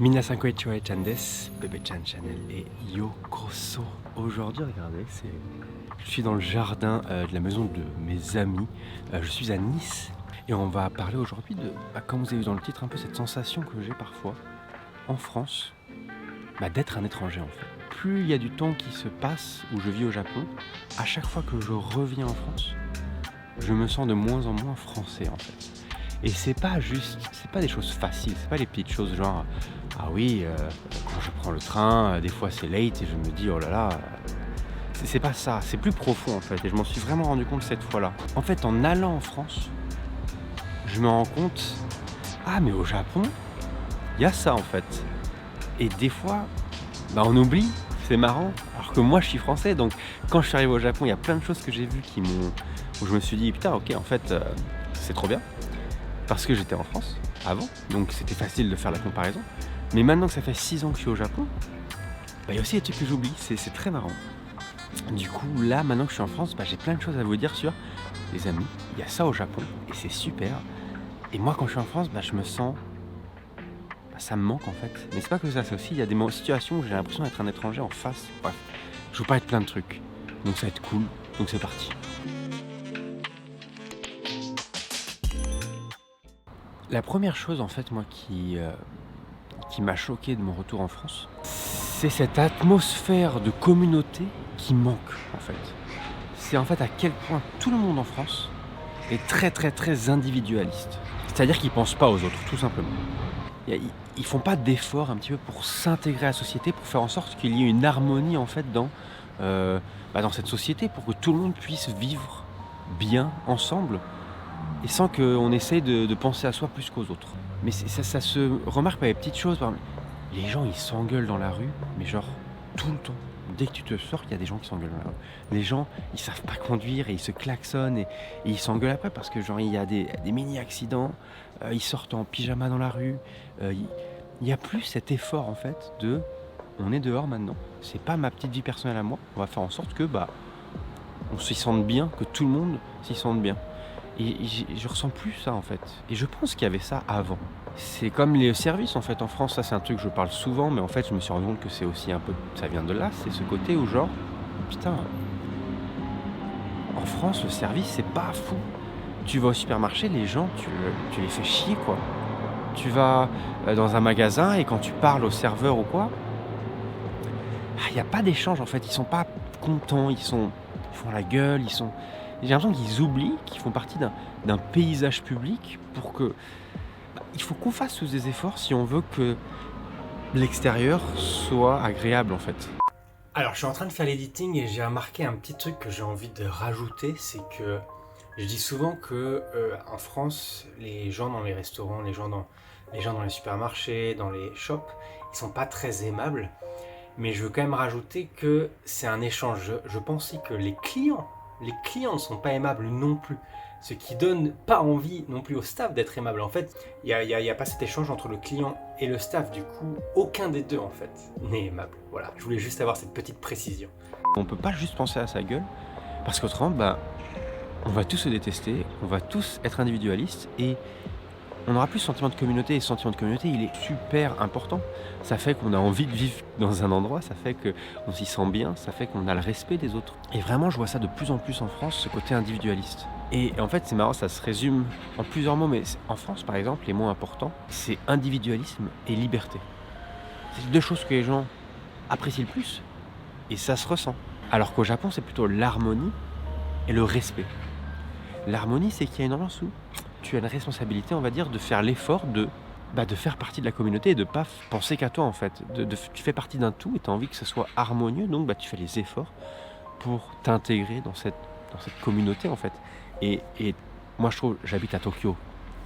Minasan konnichiwa des, Bebe-chan Channel et Yokoso. Aujourd'hui, regardez, je suis dans le jardin de la maison de mes amis. Je suis à Nice et on va parler aujourd'hui de, comme vous avez vu dans le titre, un peu cette sensation que j'ai parfois en France, d'être un étranger en fait. Plus il y a du temps qui se passe où je vis au Japon, à chaque fois que je reviens en France, je me sens de moins en moins français en fait. Et c'est pas des choses faciles, c'est pas les petites choses genre ah oui, quand je prends le train, des fois c'est late et je me dis oh là là, c'est pas ça, c'est plus profond en fait. Et je m'en suis vraiment rendu compte cette fois-là. En fait, en allant en France, je me rends compte, ah mais au Japon, il y a ça en fait. Et des fois, on oublie, c'est marrant. Alors que moi je suis français, donc quand je suis arrivé au Japon, il y a plein de choses que j'ai vues où je me suis dit putain ok en fait c'est trop bien. Parce que j'étais en France avant, donc c'était facile de faire la comparaison. Mais maintenant que ça fait 6 ans que je suis au Japon, il y a aussi des trucs que j'oublie, c'est très marrant. Du coup, là, maintenant que je suis en France, j'ai plein de choses à vous dire sur les amis. Il y a ça au Japon et c'est super. Et moi, quand je suis en France, je me sens... ça me manque en fait. Mais c'est pas que ça, c'est aussi, il y a des situations où j'ai l'impression d'être un étranger en face. Bref, je vous parle de plein de trucs. Donc ça va être cool, donc c'est parti. La première chose en fait, moi, qui m'a choqué de mon retour en France, c'est cette atmosphère de communauté qui manque en fait. C'est en fait à quel point tout le monde en France est très très très individualiste. C'est-à-dire qu'ils ne pensent pas aux autres, tout simplement. Ils font pas d'efforts un petit peu pour s'intégrer à la société, pour faire en sorte qu'il y ait une harmonie en fait dans cette société, pour que tout le monde puisse vivre bien ensemble et sans qu'on essaye de penser à soi plus qu'aux autres. Mais ça se remarque par les petites choses. Les gens, ils s'engueulent dans la rue, mais genre tout le temps. Dès que tu te sors, il y a des gens qui s'engueulent dans la rue. Les gens, ils savent pas conduire et ils se klaxonnent et ils s'engueulent après parce que genre il y a des mini-accidents. Ils sortent en pyjama dans la rue. Il y a plus cet effort en fait de on est dehors maintenant. C'est pas ma petite vie personnelle à moi. On va faire en sorte que on s'y sente bien, que tout le monde s'y sente bien. Et je ressens plus ça en fait. Et je pense qu'il y avait ça avant. C'est comme les services en fait en France, ça c'est un truc que je parle souvent, mais en fait je me suis rendu compte que c'est aussi un peu, ça vient de là, c'est ce côté où genre, putain, en France le service c'est pas fou. Tu vas au supermarché, les gens, tu les fais chier quoi. Tu vas dans un magasin et quand tu parles au serveur ou quoi, il n'y a pas d'échange en fait, ils sont pas contents, ils font la gueule, j'ai l'impression qu'ils oublient qu'ils font partie d'un paysage public pour que... il faut qu'on fasse tous des efforts si on veut que l'extérieur soit agréable en fait. Alors je suis en train de faire l'editing et j'ai remarqué un petit truc que j'ai envie de rajouter, c'est que je dis souvent que en France, les gens dans les restaurants, les gens dans les supermarchés, dans les shops, ils sont pas très aimables. Mais je veux quand même rajouter que c'est un échange. Je pense aussi que les clients ne sont pas aimables non plus. Ce qui donne pas envie non plus au staff d'être aimable. En fait, il y a pas cet échange entre le client et le staff. Du coup, aucun des deux en fait n'est aimable. Voilà, je voulais juste avoir cette petite précision. On peut pas juste penser à sa gueule, parce qu'autrement, on va tous se détester, on va tous être individualistes et on n'aura plus ce sentiment de communauté. Et ce sentiment de communauté, il est super important. Ça fait qu'on a envie de vivre dans un endroit, ça fait qu'on s'y sent bien, ça fait qu'on a le respect des autres. Et vraiment, je vois ça de plus en plus en France, ce côté individualiste. Et en fait, c'est marrant, ça se résume en plusieurs mots, mais en France, par exemple, les mots importants, c'est individualisme et liberté. C'est deux choses que les gens apprécient le plus, et ça se ressent. Alors qu'au Japon, c'est plutôt l'harmonie et le respect. L'harmonie, c'est qu'il y a une ambiance où tu as une responsabilité, on va dire, de faire l'effort de faire partie de la communauté et de pas penser qu'à toi en fait. Tu fais partie d'un tout et tu as envie que ce soit harmonieux, donc tu fais les efforts pour t'intégrer dans cette communauté en fait. Et moi je trouve, j'habite à Tokyo,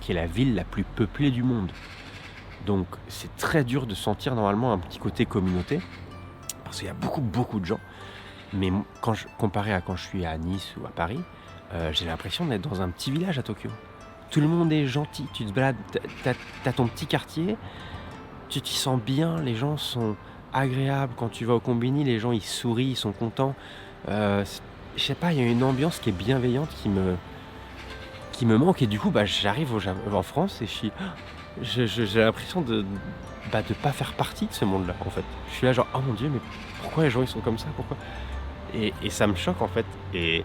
qui est la ville la plus peuplée du monde. Donc c'est très dur de sentir normalement un petit côté communauté, parce qu'il y a beaucoup de gens. Mais comparé à quand je suis à Nice ou à Paris, j'ai l'impression d'être dans un petit village à Tokyo. Tout le monde est gentil, tu te balades, t'as ton petit quartier, tu t'y sens bien, les gens sont agréables. Quand tu vas au combini, les gens ils sourient, ils sont contents. Je sais pas, il y a une ambiance qui est bienveillante qui me manque. Et du coup, j'arrive en France et je suis j'ai l'impression de pas faire partie de ce monde-là, en fait. Je suis là genre: «Oh mon Dieu, mais pourquoi les gens ils sont comme ça? Pourquoi?» Et ça me choque, en fait et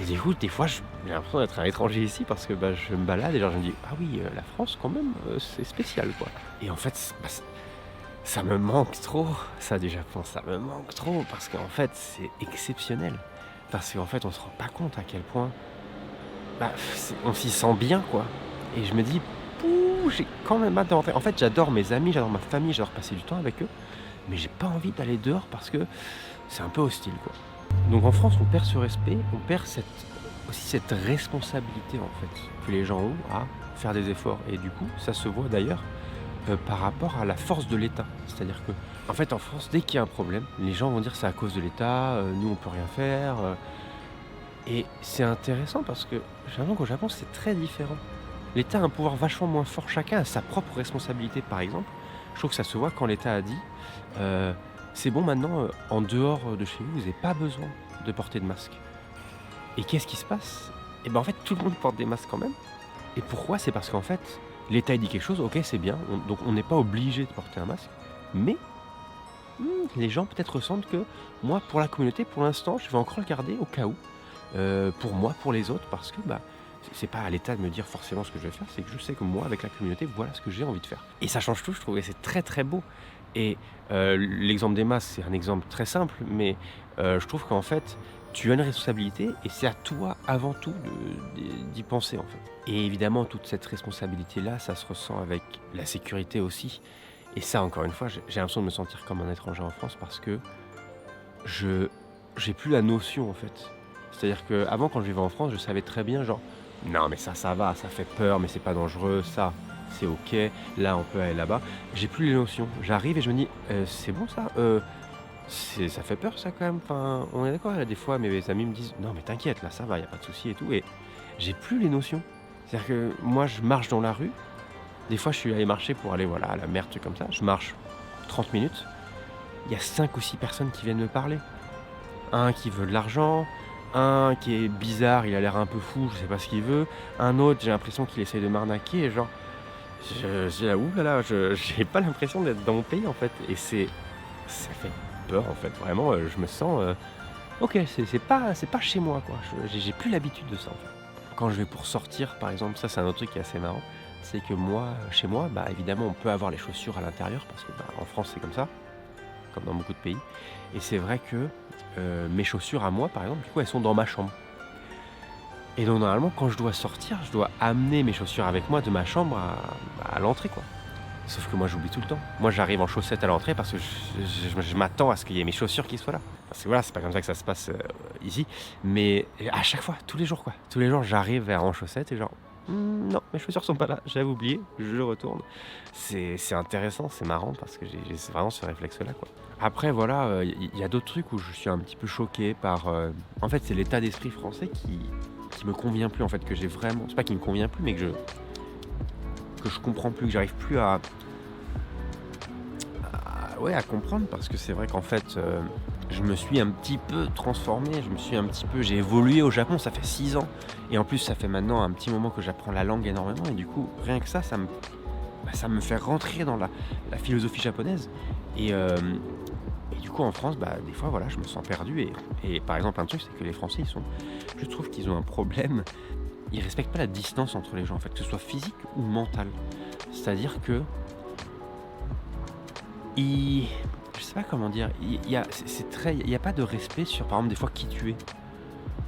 du coup, des fois, j'ai l'impression d'être un étranger ici parce que, bah, je me balade et genre je me dis: «Ah oui, la France quand même, c'est spécial, quoi» et en fait, ça me manque trop, ça du Japon, ça me manque trop parce qu'en fait, c'est exceptionnel. Parce qu'en fait, on se rend pas compte à quel point, bah, on s'y sent bien, quoi et je me dis: «Pouh, j'ai quand même hâte de rentrer». En fait, j'adore mes amis, j'adore ma famille, j'adore passer du temps avec eux, mais j'ai pas envie d'aller dehors parce que c'est un peu hostile, quoi. Donc en France, on perd ce respect, on perd cette responsabilité, en fait, que les gens ont à faire des efforts et du coup, ça se voit d'ailleurs, par rapport à la force de l'État. C'est-à-dire que, en fait, en France, dès qu'il y a un problème, les gens vont dire: «C'est à cause de l'État, nous on peut rien faire», et c'est intéressant parce que j'ai l'impression qu'au Japon, c'est très différent. L'État a un pouvoir vachement moins fort, chacun a sa propre responsabilité, par exemple. Je trouve que ça se voit quand l'État a dit, heu: «C'est bon maintenant, en dehors, de chez vous, vous avez pas besoin de porter de masque». Et qu'est-ce qui se passe? Et ben, en fait, tout le monde porte des masques quand même. Et pourquoi? C'est parce qu'en fait, l'État il dit quelque chose, OK, c'est bien, donc on n'est pas obligé de porter un masque, mais les gens peut-être ressentent que moi, pour la communauté, pour l'instant, je vais encore le garder au cas où, pour moi, pour les autres, parce que, bah, c'est pas à l'État de me dire forcément ce que je vais faire, c'est que je sais que moi, avec la communauté, voilà ce que j'ai envie de faire. Et ça change tout, je trouve et c'est très, très beau et l'exemple des masques, c'est un exemple très simple, mais je trouve qu'en fait, tu as une responsabilité et c'est à toi, avant tout, d'y penser, en fait. Et évidemment, toute cette responsabilité-là, ça se ressent avec la sécurité aussi. Et ça, encore une fois, j'ai l'impression de me sentir comme un étranger en France parce que je j'ai plus la notion, en fait. C'est-à-dire qu'avant, quand je vivais en France, je savais très bien, genre: «Non, mais ça va, ça fait peur, mais c'est pas dangereux, ça, c'est OK, là, on peut aller là-bas». J'ai plus les notions. J'arrive et je me dis: C'est bon ça? Ça fait peur ça quand même? Enfin, on est d'accord?» Il y a des fois, mes amis me disent: «Non, mais t'inquiète, là, ça va, il y a pas de souci et tout» et j'ai plus les notions. C'est-à-dire que moi, je marche dans la rue, des fois, je suis allé marcher pour aller, voilà, à la mer, truc comme ça. Je marche 30 minutes, il y a 5 ou 6 personnes qui viennent me parler. Un qui veut de l'argent, un qui est bizarre, il a l'air un peu fou, je sais pas ce qu'il veut. Un autre, j'ai l'impression qu'il essaye de m'arnaquer et genre, j'ai là, ouh là là, j'ai pas l'impression d'être dans mon pays, en fait et ça fait peur, en fait. Vraiment, je me sens, OK, c'est pas chez moi, quoi. J'ai plus l'habitude de ça, en fait. Quand je vais pour sortir, par exemple, ça, c'est un autre truc qui est assez marrant, c'est que moi, chez moi, bah, évidemment, on peut avoir les chaussures à l'intérieur parce que, bah, en France, c'est comme ça, comme dans beaucoup de pays et c'est vrai que, mes chaussures à moi, par exemple, du coup, elles sont dans ma chambre et donc normalement, quand je dois sortir, je dois amener mes chaussures avec moi de ma chambre à l'entrée, quoi. Sauf que moi, j'oublie tout le temps. Moi, j'arrive en chaussettes à l'entrée parce que je m'attends à ce qu'il y ait mes chaussures qui soient là. Parce que voilà, c'est pas comme ça que ça se passe, ici. Mais à chaque fois, tous les jours, quoi. Tous les jours, j'arrive vers en chaussettes et genre: Non, mes chaussures sont pas là, j'avais oublié, je retourne». C'est intéressant, c'est marrant parce que j'ai vraiment ce réflexe-là, quoi. Après voilà, il y a d'autres trucs où je suis un petit peu choqué par, en fait, c'est l'état d'esprit français qui me convient plus, en fait, que j'ai vraiment c'est pas qu'il me convient plus, mais que je comprends plus, que j'arrive plus ouais, à comprendre parce que c'est vrai qu'en fait, je me suis un petit peu transformé, j'ai évolué au Japon, ça fait 6 ans et en plus, ça fait maintenant un petit moment que j'apprends la langue énormément et du coup, rien que ça, ça me fait rentrer dans la philosophie japonaise et du coup, en France, bah, des fois, voilà, je me sens perdu et par exemple, un truc, c'est que les Français, je trouve qu'ils ont un problème, ils respectent pas la distance entre les gens, en fait, que ce soit physique ou mental. C'est-à-dire que ils je sais pas comment dire, il y a c'est très il y a pas de respect sur, par exemple, des fois, qui tu es.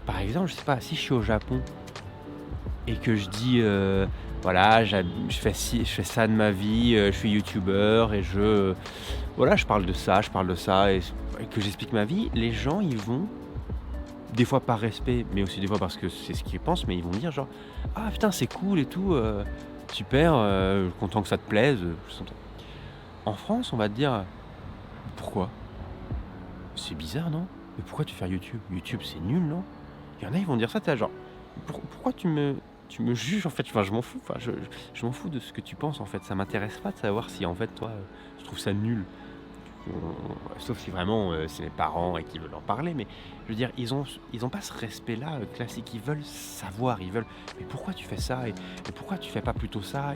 Par exemple, je sais pas, si je suis au Japon et que je dis, voilà, je fais ça de ma vie, je suis youtubeur et voilà, je parle de ça et que j'explique ma vie, les gens, ils vont, des fois par respect, mais aussi des fois parce que c'est ce qu'ils pensent, mais ils vont me dire genre: «Ah putain, c'est cool et tout, super, content que ça te plaise, en France, on va te dire: «Pourquoi? C'est bizarre, non? Mais pourquoi tu fais YouTube? YouTube, c'est nul, non?» Il y en a, ils vont dire ça, tu genre: Pourquoi tu me juges, en fait?» Enfin, je m'en fous, enfin, je m'en fous de ce que tu penses, en fait. Ça m'intéresse pas de savoir si, en fait, toi, tu trouves ça nul. Sauf si vraiment, c'est mes parents et qu'ils veulent en parler, mais je veux dire, ils ont pas ce respect-là, classique. Ils veulent savoir, ils veulent: «Mais pourquoi tu fais ça? Et pourquoi tu fais pas plutôt ça?»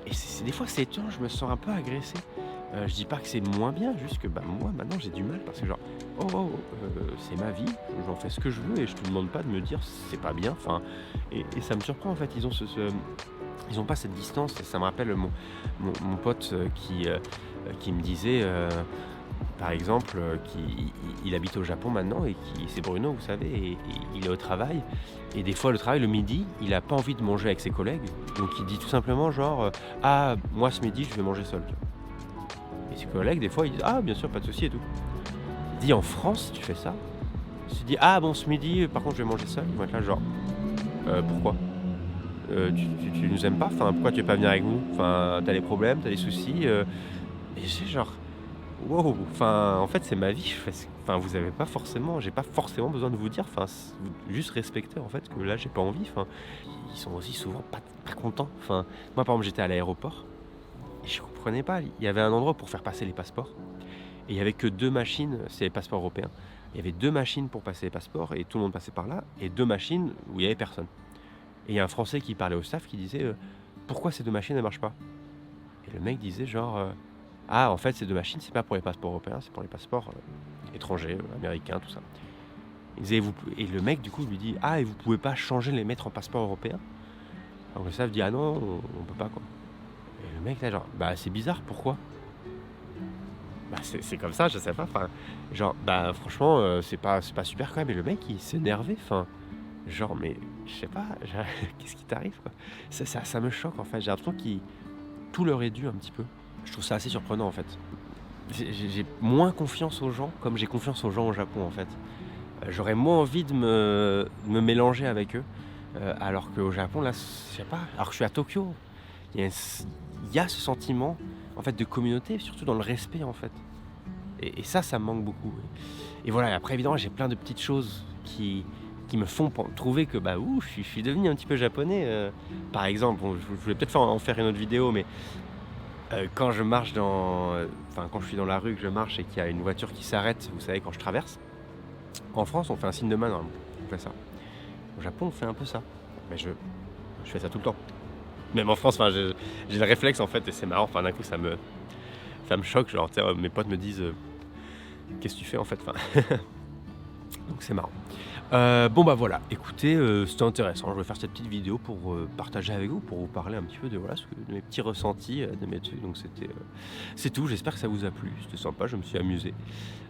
et des fois c'est étonnant, je me sens un peu agressé. Je dis pas que c'est moins bien, juste que, bah, moi maintenant j'ai du mal parce que genre: «Oh, oh, c'est ma vie, j'en fais ce que je veux et je te demande pas de me dire c'est pas bien», enfin et ça me surprend en fait. Ils ont pas cette distance et ça me rappelle mon pote, qui me disait, par exemple, il habite au Japon maintenant et c'est Bruno, vous savez, et il est au travail et des fois le travail le midi, il a pas envie de manger avec ses collègues, donc il dit tout simplement genre, «Ah, moi ce midi je vais manger seul», tu vois? Et ses collègues des fois ils disent: «Ah bien sûr, pas de souci et tout». Il dit: «En France, si tu fais ça, si tu dis: "Ah bon ce midi, par contre je vais manger seul"», ils vont être là genre: Pourquoi? Tu nous aimes pas? Enfin, pourquoi tu veux pas venir avec nous? Enfin, tu as des problèmes, tu as des soucis?» Et j'ai genre: «Waouh!» Enfin, en fait, c'est ma vie, je fais ce enfin, vous avez pas forcément j'ai pas forcément besoin de vous dire, enfin, juste respecter, en fait, que là, j'ai pas envie, enfin. Ils sont aussi souvent pas contents. Enfin, moi, par exemple, j'étais à l'aéroport et je comprenais pas. Il y avait un endroit pour faire passer les passeports et il y avait que 2 machines, c'est les passeports européens. Il y avait 2 machines pour passer les passeports et tout le monde passait par là et 2 machines où il y avait personne. Et il y a un Français qui parlait au staff qui disait, «Pourquoi ces 2 machines, elles marchent pas?» Et le mec disait genre, «Ah en fait ces 2 machines, c'est pas pour les passeports européens, c'est pour les passeports, étrangers, américains, tout ça». Il disait: «Vous pou» et le mec du coup lui dit: «Ah et vous pouvez pas changer, les mettre en passeport européen?» Alors le staff dit: «Ah non, on peut pas quoi». Et le mec là genre: «Bah c'est bizarre, pourquoi?» Bah c'est comme ça, je sais pas, enfin, genre, bah franchement, c'est pas super quand même et le mec il s'énervait, enfin, genre mais je sais pas, qu'est-ce qui t'arrive quoi? Ça me choque en fait, j'ai l'impression qu'ils tout leur est dû un petit peu. Je trouve ça assez surprenant en fait. J'ai moins confiance aux gens comme j'ai confiance aux gens au Japon en fait. J'aurais moins envie de me mélanger avec eux, alors qu'au Japon là, je sais pas, alors que je suis à Tokyo, il y a ce sentiment en fait de communauté, surtout dans le respect en fait et ça me manque beaucoup et voilà et après évidemment j'ai plein de petites choses qui me font trouver que, bah, ouh, je suis devenu un petit peu japonais, par exemple, bon, je voulais peut-être en faire une autre vidéo mais quand je marche enfin quand je suis dans la rue, que je marche et qu'il y a une voiture qui s'arrête, vous savez quand je traverse, en France on fait un signe de main normalement, on fait ça. Au Japon on fait un peu ça, mais je fais ça tout le temps. Même en France, enfin j'ai le réflexe en fait et c'est marrant, enfin d'un coup ça me choque, genre tu sais, mes potes me disent: «Qu'est-ce que tu fais en fait?» Enfin donc c'est marrant. Bon bah voilà, écoutez, c'était intéressant. Je voulais faire cette petite vidéo pour, partager avec vous, pour vous parler un petit peu de voilà, de mes petits ressentis, de mes trucs. Donc c'est tout. J'espère que ça vous a plu. C'était sympa, je me suis amusé.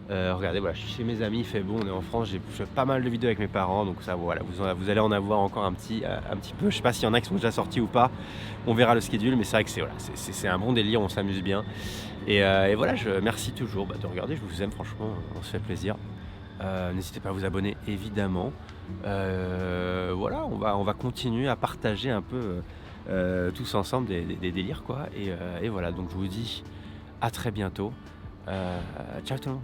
Regardez, voilà, je suis chez mes amis, il fait beau, on est en France. J'ai fait pas mal de vidéos avec mes parents, donc ça voilà, vous allez en avoir encore un petit peu. Je sais pas s'il y en a qui sont déjà sortis ou pas. On verra le schedule, mais c'est vrai que voilà, c'est un bon délire, on s'amuse bien et voilà, je merci toujours, bah, de regarder. Je vous aime franchement, on se fait plaisir. N'hésitez pas à vous abonner évidemment. Voilà, on va continuer à partager un peu, tous ensemble des délires quoi et voilà, donc je vous dis à très bientôt. Ciao tout le monde.